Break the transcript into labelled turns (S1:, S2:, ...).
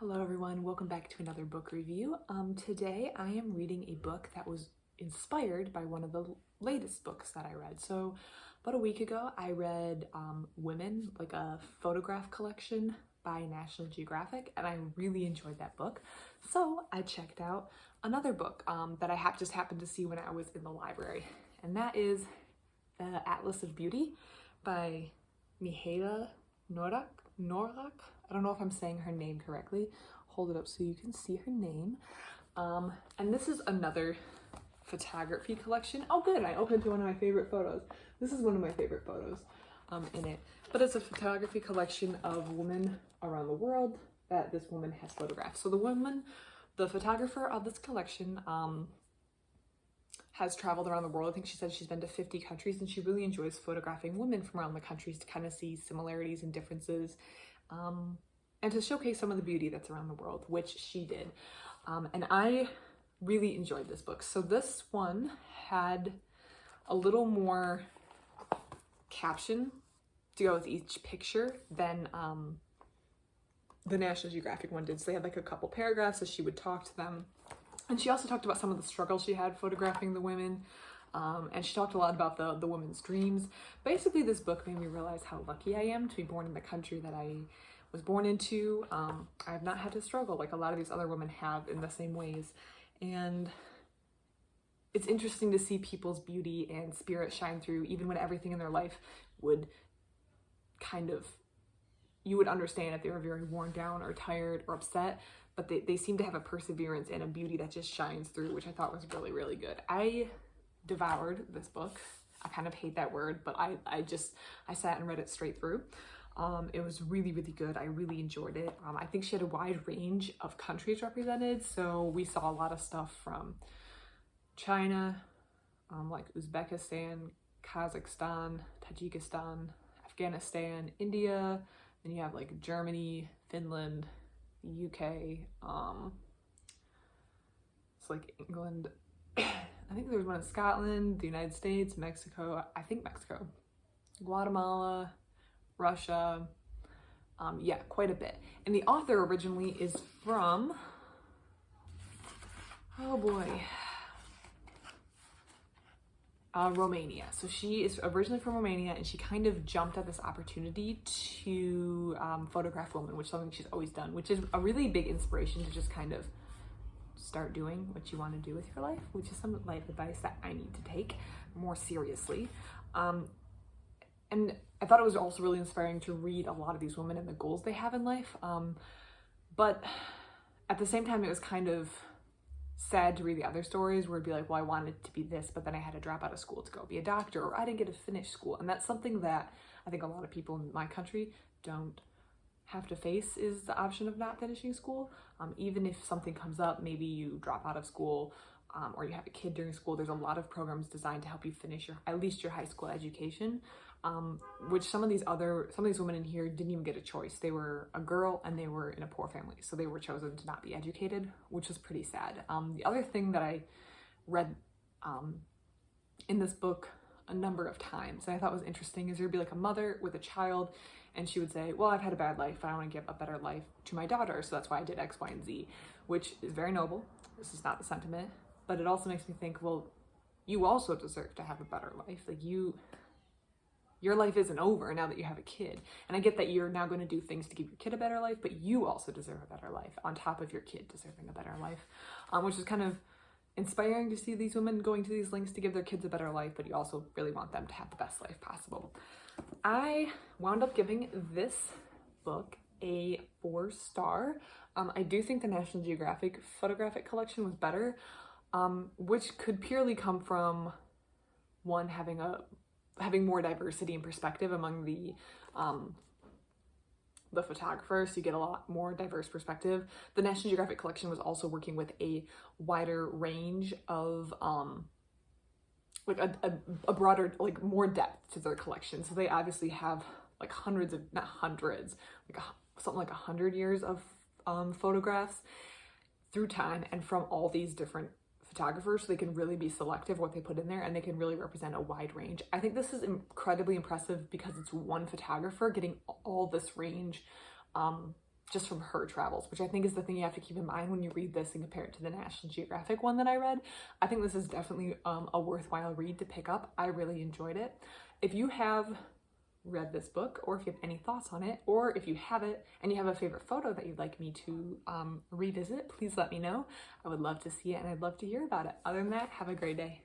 S1: Hello everyone, welcome back to another book review. Today I am reading a book that was inspired by one of the latest books that I read. So about a week ago I read Women, like a photograph collection by National Geographic, and I really enjoyed that book. So I checked out another book that I just happened to see when I was in the library, and that is The Atlas of Beauty by Mihaela Noroc. I don't know if I'm saying her name correctly. Hold it up so you can see her name. And this is another photography collection. Oh good, I opened to one of my favorite photos. This is one of my favorite photos in it. But it's a photography collection of women around the world that this woman has photographed. So the photographer of this collection has traveled around the world. I think she said she's been to 50 countries, and she really enjoys photographing women from around the countries to kind of see similarities and differences, and to showcase some of the beauty that's around the world, which she did. And I really enjoyed this book. So this one had a little more caption to go with each picture than the National Geographic one did. So they had like a couple paragraphs as she would talk to them. And she also talked about some of the struggles she had photographing the women. And she talked a lot about the women's dreams. Basically, this book made me realize how lucky I am to be born in the country that I was born into. I have not had to struggle like a lot of these other women have in the same ways. And it's interesting to see people's beauty and spirit shine through, even when everything in their life would you would understand if they were very worn down or tired or upset, but they seem to have a perseverance and a beauty that just shines through, which I thought was really, really good. I devoured this book. I kind of hate that word, but I sat and read it straight through. It was really, really good. I really enjoyed it. I think she had a wide range of countries represented. So we saw a lot of stuff from China, like Uzbekistan, Kazakhstan, Tajikistan, Afghanistan, India. Then you have like Germany, Finland, the UK, it's like England. I think there was one in Scotland, the United States, Mexico, Guatemala, Russia. Yeah, quite a bit. And the author originally is from, oh boy, Romania. So she is originally from Romania, and she kind of jumped at this opportunity to photograph women, which is something she's always done, which is a really big inspiration to just kind of start doing what you want to do with your life, which is some life advice that I need to take more seriously. And I thought it was also really inspiring to read a lot of these women and the goals they have in life. But at the same time, it was kind of sad to read the other stories where it'd be like, well, I wanted to be this, but then I had to drop out of school to go be a doctor, or I didn't get to finish school. And that's something that I think a lot of people in my country don't have to face, is the option of not finishing school. Even if something comes up, maybe you drop out of school, or you have a kid during school, there's a lot of programs designed to help you finish at least your high school education, which some of these women in here didn't even get a choice. They were a girl and they were in a poor family, so they were chosen to not be educated, which was pretty sad. The other thing that I read in this book a number of times, and I thought was interesting, is there'd be like a mother with a child, and she would say, well, I've had a bad life, but I want to give a better life to my daughter, so that's why I did X, Y, and Z, which is very noble. This is not the sentiment, but it also makes me think, well, you also deserve to have a better life. Like your life isn't over now that you have a kid. And I get that you're now going to do things to give your kid a better life, but you also deserve a better life on top of your kid deserving a better life, which is kind of inspiring to see these women going to these lengths to give their kids a better life, but you also really want them to have the best life possible. I wound up giving this book a 4-star. I do think the National Geographic photographic collection was better, which could purely come from one, having more diversity and perspective among the photographers, so you get a lot more diverse perspective. The National Geographic collection was also working with a wider range of like a broader, like more depth to their collection. So they obviously have like something like 100 years of photographs through time and from all these different photographers, so they can really be selective what they put in there, and they can really represent a wide range. I think this is incredibly impressive because it's one photographer getting all this range just from her travels, which I think is the thing you have to keep in mind when you read this and compare it to the National Geographic one that I read. I think this is definitely a worthwhile read to pick up. I really enjoyed it. If you have read this book, or if you have any thoughts on it, or if you have it and you have a favorite photo that you'd like me to revisit, please let me know. I would love to see it and I'd love to hear about it. Other than that, have a great day.